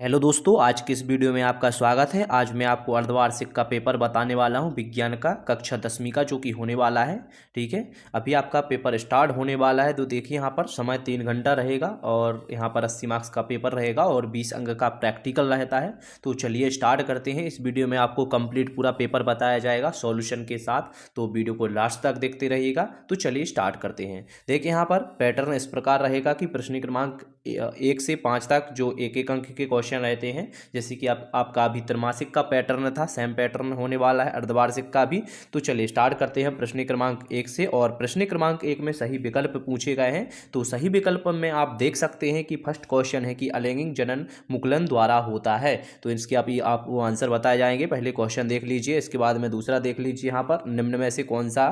Hello दोस्तों, आज की इस वीडियो में आपका स्वागत है। आज मैं आपको अर्धवार्षिक का पेपर बताने वाला हूं, विज्ञान का कक्षा 10वीं का, जो कि होने वाला है। ठीक है, अभी आपका पेपर स्टार्ट होने वाला है। तो देखिए यहाँ पर समय 3 घंटा रहेगा और यहाँ पर 80 मार्क्स का पेपर रहेगा और 20 अंक का प्रैक्टिकल रहता है। तो चलिए स्टार्ट करते हैं। इस वीडियो में आपको कंप्लीट पूरा पेपर बताया जाएगा सॉल्यूशन के साथ, तो वीडियो को लास्ट तक देखते रहिएगा। तो चलिए स्टार्ट करते हैं। देखिए यहाँ पर पैटर्न इस प्रकार रहेगा कि प्रश्न क्रमांक 1 से 5 तक जो एक एक अंक के क्वेश्चन रहते हैं, जैसे कि आपका अभी त्रैमासिक का पैटर्न था, सेम पैटर्न होने वाला है अर्धवार्षिक का भी। तो चलिए स्टार्ट करते हैं प्रश्न क्रमांक 1 से। और प्रश्न क्रमांक 1 में सही विकल्प पूछे गए हैं। तो सही विकल्प में आप देख सकते हैं कि फर्स्ट क्वेश्चन है कि अलैंगिक जनन मुकुलन द्वारा होता है। तो इसके आप वो आंसर बताए जाएंगे। पहले क्वेश्चन देख लीजिए, इसके बाद में दूसरा देख लीजिए। यहाँ पर निम्न में से कौन सा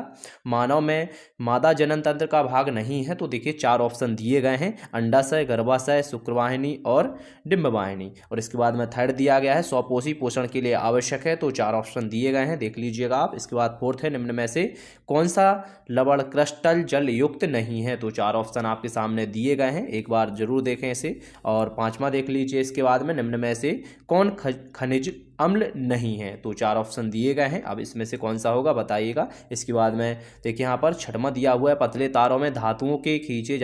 मानव में मादा जनन तंत्र का भाग नहीं है? तो देखिए 4 ऑप्शन दिए गए हैं, अंडाशय, गर्भाशय, शुक्रवाहिनी और डिंबवाहिनी। और इसके बाद में थर्ड दिया गया है स्वपोषी पोषण के लिए आवश्यक है। तो 4 ऑप्शन दिए गए हैं, देख लीजिएगा आप। इसके बाद फोर्थ है निम्न में से कौन सा लवण क्रिस्टल जल युक्त नहीं है? तो 4 ऑप्शन आपके सामने दिए गए हैं, एक बार जरूर देखें इसे। और 5वां देख लीजिए, इसके बाद में निम्न में से कौन खनिज अम्ल नहीं है? तो 4 ऑप्शन दिए गए हैं, अब इसमें से कौन सा होगा बताइएगा। इसके बाद में देखिए यहाँ पर 6वां दिया हुआ है, पतले तारों में धातुओं के खींचे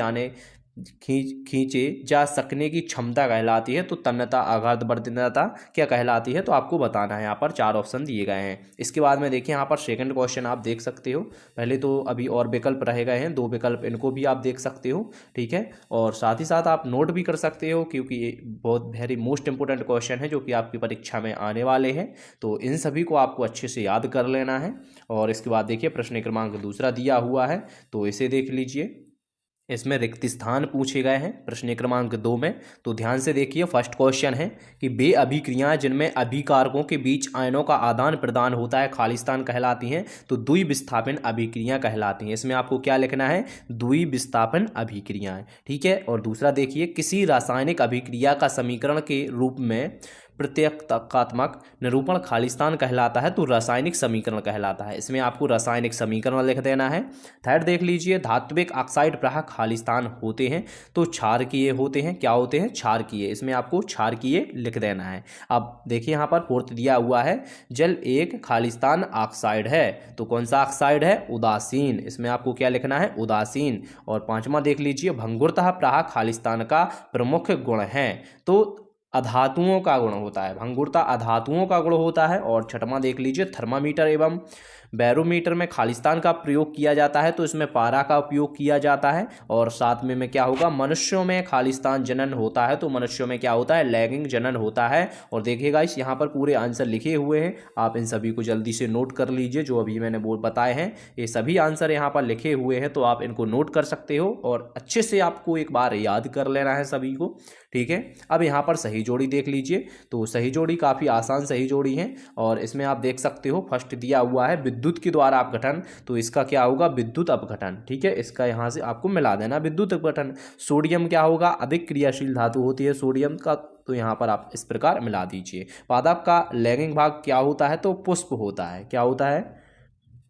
जा सकने की क्षमता कहलाती है। तो तन्यता, आघात वर्धनता क्या कहलाती है? तो आपको बताना है। यहाँ पर 4 ऑप्शन दिए गए हैं। इसके बाद में देखिए यहाँ पर सेकंड क्वेश्चन आप देख सकते हो। पहले तो अभी और विकल्प रह गए हैं, 2 विकल्प, इनको भी आप देख सकते हो। ठीक है, और साथ ही साथ आप नोट भी कर सकते हो, क्योंकि ये बहुत वेरी मोस्ट इंपोर्टेंट क्वेश्चन है जो कि आपकी परीक्षा में आने वाले हैं। तो इन सभी को आपको अच्छे से याद कर लेना है। और इसके बाद देखिए प्रश्न क्रमांक दूसरा दिया हुआ है, तो इसे देख लीजिए। इसमें रिक्त स्थान पूछे गए हैं प्रश्न क्रमांक 2 में। तो ध्यान से देखिए, फर्स्ट क्वेश्चन है कि वे अभिक्रियाएं जिनमें अभिकारकों के बीच आयनों का आदान प्रदान होता है खालिस्तान कहलाती हैं। तो द्विविस्थापन अभिक्रिया कहलाती हैं। इसमें आपको क्या लिखना है? द्विविस्थापन अभिक्रियाएं। ठीक है, और दूसरा देखिए, किसी रासायनिक अभिक्रिया का समीकरण के रूप में प्रत्यक्षात्मक निरूपण खालिस्तान कहलाता है। तो रासायनिक समीकरण कहलाता है। इसमें आपको रासायनिक समीकरण लिख देना है। थर्ड देख लीजिए, धात्विक ऑक्साइड प्रायः खालिस्तान होते हैं। तो क्षारकीय होते हैं। क्या होते हैं? क्षारकीय। इसमें आपको क्षारकीय लिख देना है। अब देखिए यहाँ पर फोर्थ दिया हुआ है, जल एक खालिस्तान ऑक्साइड है। तो कौन सा ऑक्साइड है? उदासीन। इसमें आपको क्या लिखना है? उदासीन। और 5वां देख लीजिए, भंगुरतः प्रायः खालिस्तान का प्रमुख गुण है। तो अधातुओं का गुण होता है, भंगुरता अधातुओं का गुण होता है। और 6वां देख लीजिए, थर्मामीटर एवं बैरोमीटर में खालिस्तान का प्रयोग किया जाता है। तो इसमें पारा का उपयोग किया जाता है। और साथ में क्या होगा? मनुष्यों में खालिस्तान जनन होता है। तो मनुष्यों में क्या होता है? लैंगिक जनन होता है। और देखिएगा इस यहाँ पर पूरे आंसर लिखे हुए हैं, आप इन सभी को जल्दी से नोट कर लीजिए। जो अभी मैंने बताए हैं ये सभी आंसर यहाँ पर लिखे हुए हैं, तो आप इनको नोट कर सकते हो और अच्छे से आपको एक बार याद कर लेना है सभी को। ठीक है, अब यहाँ पर सही जोड़ी देख लीजिए। तो सही जोड़ी काफ़ी आसान सही जोड़ी है। और इसमें आप देख सकते हो, फर्स्ट दिया हुआ है विद्युत के द्वारा अपघटन। तो इसका क्या होगा? विद्युत अपघटन। ठीक है, इसका यहाँ से आपको मिला देना, विद्युत अपघटन। सोडियम क्या होगा? अधिक क्रियाशील धातु होती है सोडियम का। तो यहाँ पर आप इस प्रकार मिला दीजिए। पादप का लैंगिक भाग क्या होता है? तो पुष्प होता है। क्या होता है?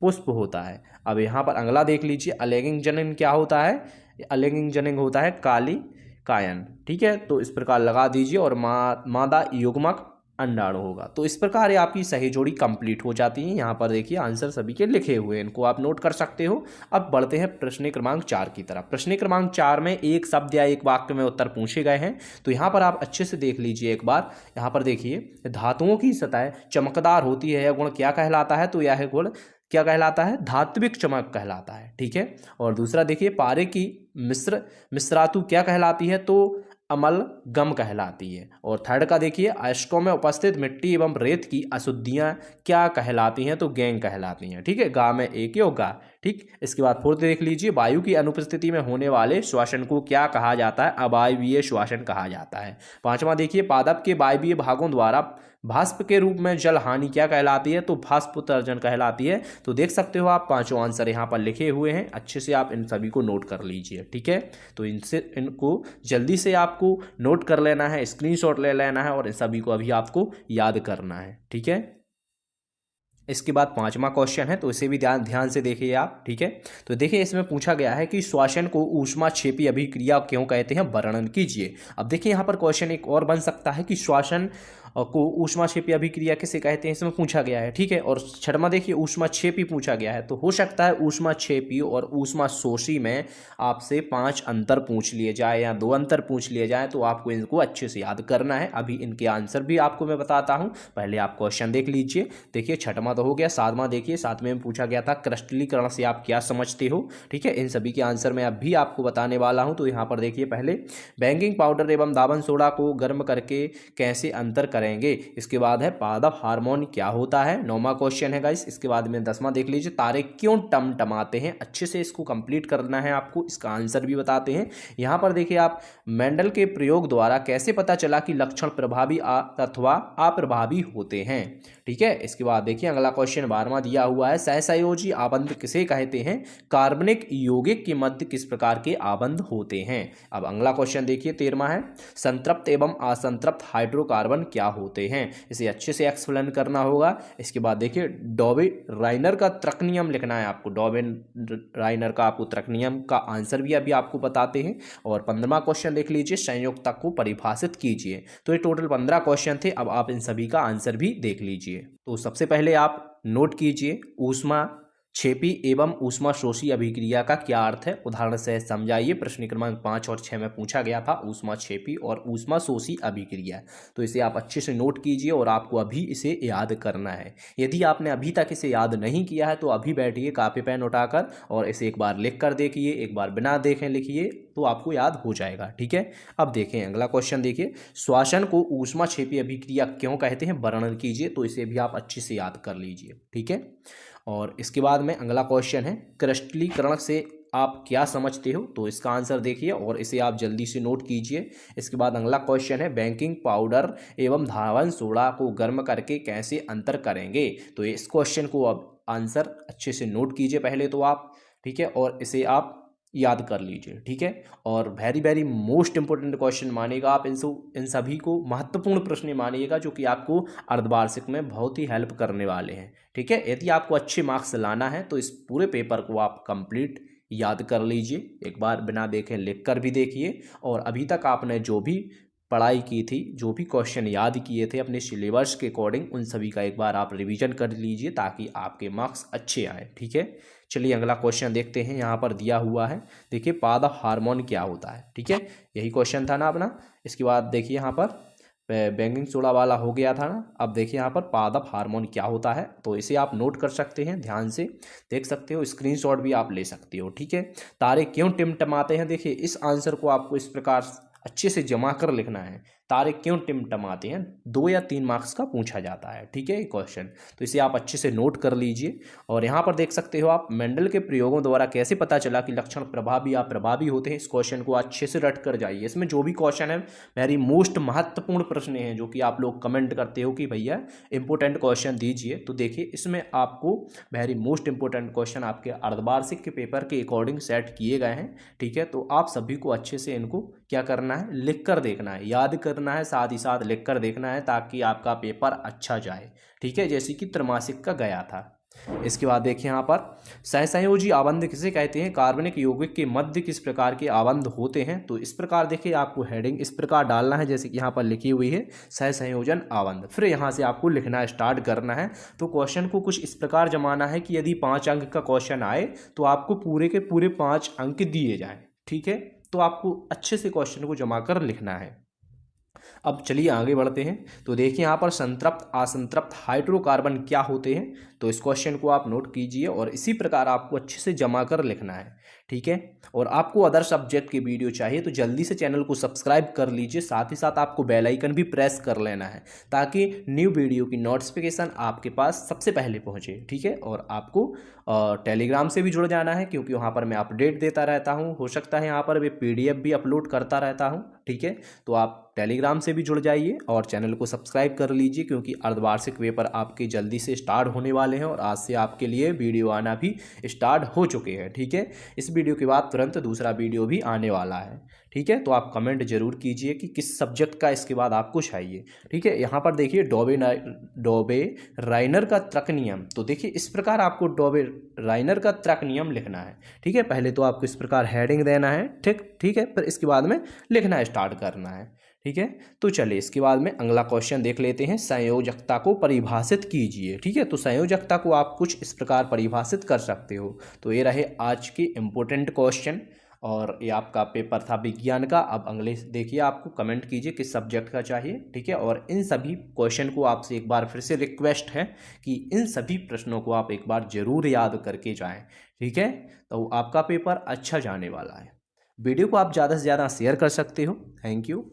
पुष्प होता है। अब यहाँ पर अगला देख लीजिए, अलैंगिक जनन क्या होता है? अलैंगिक जनन होता है काली कायन। ठीक है, तो इस प्रकार लगा दीजिए। और मादा युग्मक अंडाणु होगा। तो इस प्रकार ये आपकी सही जोड़ी कंप्लीट हो जाती है। यहाँ पर देखिए आंसर सभी के लिखे हुए हैं, इनको आप नोट कर सकते हो। अब बढ़ते हैं प्रश्न क्रमांक 4 की तरफ। प्रश्न क्रमांक 4 में एक शब्द या एक वाक्य में उत्तर पूछे गए हैं। तो यहाँ पर आप अच्छे से देख लीजिए एक बार। यहाँ पर देखिए, धातुओं की सतह चमकदार होती है, यह गुण क्या कहलाता है? तो यह गुण क्या कहलाता है? धात्विक चमक कहलाता है। ठीक है, और दूसरा देखिए, पारे की मिश्रातु क्या कहलाती है? तो अमल गम कहलाती है। और थर्ड का देखिए, अयस्कों में उपस्थित मिट्टी एवं रेत की अशुद्धियां क्या कहलाती हैं? तो गैंग कहलाती हैं। ठीक है, गा में एक योग गा। ठीक, इसके बाद फोर्थ देख लीजिए, वायु की अनुपस्थिति में होने वाले श्वसन को क्या कहा जाता है? अवायवीय श्वसन कहा जाता है। 5वां देखिए, पादप के वायवीय भागों द्वारा भास्प के रूप में जल हानि क्या कहलाती है? तो भास्पोत्सर्जन कहलाती है। तो देख सकते हो आप, 5 आंसर यहाँ पर लिखे हुए हैं, अच्छे से आप इन सभी को नोट कर लीजिए। ठीक है, तो इनको जल्दी से आपको नोट कर लेना है, स्क्रीनशॉट ले लेना है और इन सभी को अभी आपको याद करना है। ठीक है, इसके बाद 5वां क्वेश्चन है, तो इसे भी ध्यान से देखिए आप। ठीक है, तो देखिए इसमें पूछा गया है कि श्वसन को ऊष्माक्षेपी अभिक्रिया क्यों कहते हैं, वर्णन कीजिए। अब देखिए यहाँ पर क्वेश्चन एक और बन सकता है कि श्वसन को ऊष्माक्षेपी अभिक्रिया किसे कहते हैं, इसमें पूछा गया है। ठीक है, और 6वां देखिए ऊष्माक्षेपी पूछा गया है, तो हो सकता है ऊष्माक्षेपी और ऊष्माशोषी में आपसे 5 अंतर पूछ लिए जाए या 2 अंतर पूछ लिए जाए, तो आपको इनको अच्छे से याद करना है। अभी इनके आंसर भी आपको मैं बताता हूँ, पहले आप क्वेश्चन देख लीजिए। देखिए 6वां तो हो गया, 7वां देखिए, 7वें में पूछा गया था क्रिस्टलीकरण से आप क्या समझते हो। ठीक है, इन सभी के आंसर मैं अभी आपको बताने वाला हूँ। तो यहाँ पर देखिए पहले बेकिंग पाउडर एवं दावन सोडा को गर्म करके कैसे अंतर करेंगे। इसके बाद है पादप हार्मोन क्या होता है, 9वां क्वेश्चन है गाइस। इसके बाद में 10वां देख लीजिए, तारे क्यों टमटमाते हैं, अच्छे से इसको कंप्लीट करना है आपको, इसका आंसर भी बताते हैं। यहाँ पर देखिए आप मेंडल के प्रयोग द्वारा कैसे पता चला कि लक्षण प्रभावी अथवा अप्रभावी होते हैं। ठीक है, इसके बाद देखिए अगला क्वेश्चन 12वां दिया हुआ है, सहसंयोजी आबंध किसे कहते हैं, कार्बनिक यौगिक के मध्य किस प्रकार के आबंध होते हैं। अब अगला क्वेश्चन देखिए 13वां है, संतृप्त एवं असंतृप्त हाइड्रोकार्बन क्या होते हैं, इसे अच्छे से एक्सप्लेन करना होगा। इसके बाद देखिए डॉबे-राइनर का तर्क नियम लिखना है आपको, डॉबे-राइनर का आपको तर्क नियम का आंसर भी अभी आपको बताते हैं। और 15वां क्वेश्चन देख लीजिए, संयोजकता को परिभाषित कीजिए। तो ये टोटल 15 क्वेश्चन थे, अब आप इन सभी का आंसर भी देख लीजिए। तो सबसे पहले आप नोट कीजिए, ऊष्माक्षेपी एवं ऊष्माशोषी अभिक्रिया का क्या अर्थ है, उदाहरण से समझाइए। प्रश्न क्रमांक 5 और 6 में पूछा गया था ऊष्माक्षेपी और ऊष्माशोषी अभिक्रिया, तो इसे आप अच्छे से नोट कीजिए और आपको अभी इसे याद करना है। यदि आपने अभी तक इसे याद नहीं किया है तो अभी बैठिए कापी पेन उठाकर और इसे एक बार लिख कर देखिए, एक बार बिना देखे लिखिए, तो आपको याद हो जाएगा। ठीक है, अब देखें अगला क्वेश्चन देखिए, श्वसन को ऊष्माक्षेपी अभिक्रिया क्यों कहते हैं, वर्णन कीजिए। तो इसे भी आप अच्छे से याद कर लीजिए। ठीक है, और इसके बाद में अगला क्वेश्चन है, क्रिस्टलीकरण से आप क्या समझते हो, तो इसका आंसर देखिए और इसे आप जल्दी से नोट कीजिए। इसके बाद अगला क्वेश्चन है, बेकिंग पाउडर एवं धावन सोडा को गर्म करके कैसे अंतर करेंगे। तो इस क्वेश्चन को अब आंसर अच्छे से नोट कीजिए पहले तो आप। ठीक है, और इसे आप याद कर लीजिए। ठीक है, और very very most important question मानिएगा आप, इन सभी को महत्वपूर्ण प्रश्न मानिएगा जो कि आपको अर्धवार्षिक में बहुत ही हेल्प करने वाले हैं। ठीक है, यदि आपको अच्छे मार्क्स लाना है तो इस पूरे पेपर को आप कंप्लीट याद कर लीजिए, एक बार बिना देखे लिख कर भी देखिए, और अभी तक आपने जो भी पढ़ाई की थी, जो भी क्वेश्चन याद किए थे अपने सिलेबस के अकॉर्डिंग, उन सभी का एक बार आप रिवीजन कर लीजिए ताकि आपके मार्क्स अच्छे आए। ठीक है, चलिए अगला क्वेश्चन देखते हैं। यहाँ पर दिया हुआ है, देखिए पादप हार्मोन क्या होता है। ठीक है, यही क्वेश्चन था ना अपना। इसके बाद देखिए यहाँ पर बेकिंग सोडा वाला हो गया था ना, अब देखिए यहाँ पर पादप हार्मोन क्या होता है, तो इसे आप नोट कर सकते हैं, ध्यान से देख सकते हो, स्क्रीनशॉट भी आप ले सकते हो। ठीक है, तारे क्यों टिमटमाते हैं, देखिए इस आंसर को आपको इस प्रकार अच्छे से जमा कर लिखना है, तारे क्यों टिमटमाते हैं, 2 या 3 मार्क्स का पूछा जाता है। ठीक है, ये क्वेश्चन, तो इसे आप अच्छे से नोट कर लीजिए। और यहाँ पर देख सकते हो आप, मेंडल के प्रयोगों द्वारा कैसे पता चला कि लक्षण प्रभावी या अप्रभावी होते हैं, इस क्वेश्चन को अच्छे से रट कर जाइए। इसमें जो भी क्वेश्चन है वेरी मोस्ट महत्वपूर्ण प्रश्न हैं जो कि आप लोग कमेंट करते हो कि भैया इंपॉर्टेंट क्वेश्चन दीजिए, तो देखिए इसमें आपको वेरी मोस्ट इंपॉर्टेंट क्वेश्चन आपके अर्धवार्षिक के पेपर के अकॉर्डिंग सेट किए गए हैं। ठीक है, तो आप सभी को अच्छे से इनको क्या करना है, लिख कर देखना है, याद करना है, साथ ही साथ लिख कर देखना है ताकि आपका पेपर अच्छा जाए। ठीक है, जैसे कि त्रैमासिक का गया था। इसके बाद देखिए यहाँ पर सहसंयोजी आबंध किसे कहते हैं, कार्बनिक यौगिक के मध्य किस प्रकार के आबंध होते हैं। तो इस प्रकार देखिए आपको हेडिंग इस प्रकार डालना है जैसे कि यहाँ पर लिखी हुई है सहसंयोजन आबंध, फिर यहाँ से आपको लिखना स्टार्ट करना है। तो क्वेश्चन को कुछ इस प्रकार जमाना है कि यदि 5 अंक का क्वेश्चन आए तो आपको पूरे के पूरे 5 अंक दिए जाए। ठीक है, तो आपको अच्छे से क्वेश्चन को जमा कर लिखना है। अब चलिए आगे बढ़ते हैं। तो देखिए यहाँ पर संतृप्त असंतृप्त हाइड्रोकार्बन क्या होते हैं, तो इस क्वेश्चन को आप नोट कीजिए और इसी प्रकार आपको अच्छे से जमा कर लिखना है। ठीक है, और आपको अदर सब्जेक्ट की वीडियो चाहिए तो जल्दी से चैनल को सब्सक्राइब कर लीजिए, साथ ही साथ आपको बेल आइकन भी प्रेस कर लेना है ताकि न्यू वीडियो की नोटिफिकेशन आपके पास सबसे पहले पहुंचे। ठीक है, और आपको टेलीग्राम से भी जुड़ जाना है क्योंकि वहाँ पर मैं अपडेट देता रहता हूँ, हो सकता है यहाँ पर मैं PDF भी अपलोड करता रहता हूँ। ठीक है, तो आप टेलीग्राम से भी जुड़ जाइए और चैनल को सब्सक्राइब कर लीजिए क्योंकि अर्धवार्षिक पेपर आपके जल्दी से स्टार्ट होने वाले हैं और आज से आपके लिए वीडियो आना भी स्टार्ट हो चुके हैं। ठीक है, इस वीडियो के बाद तुरंत दूसरा वीडियो भी आने वाला है। ठीक है, तो आप कमेंट जरूर कीजिए कि किस सब्जेक्ट का इसके बाद आपको चाहिए। ठीक है, यहाँ पर देखिए डॉबे राइनर का तर्क नियम। तो देखिए इस प्रकार आपको डॉबे राइनर का तर्क नियम लिखना है। ठीक है, पहले तो आपको इस प्रकार हेडिंग देना है। ठीक है, फिर इसके बाद में लिखना स्टार्ट करना है। ठीक है, तो चलिए इसके बाद में अगला क्वेश्चन देख लेते हैं। संयोजकता को परिभाषित कीजिए। ठीक है, तो संयोजकता को आप कुछ इस प्रकार परिभाषित कर सकते हो। तो ये रहे आज के इम्पोर्टेंट क्वेश्चन और ये आपका पेपर था विज्ञान का। अब अगले देखिए, आपको कमेंट कीजिए किस सब्जेक्ट का चाहिए। ठीक है, और इन सभी क्वेश्चन को आपसे एक बार फिर से रिक्वेस्ट है कि इन सभी प्रश्नों को आप एक बार जरूर याद करके जाएं। ठीक है, तो आपका पेपर अच्छा जाने वाला है। वीडियो को आप ज़्यादा से ज़्यादा शेयर कर सकते हो। Thank you.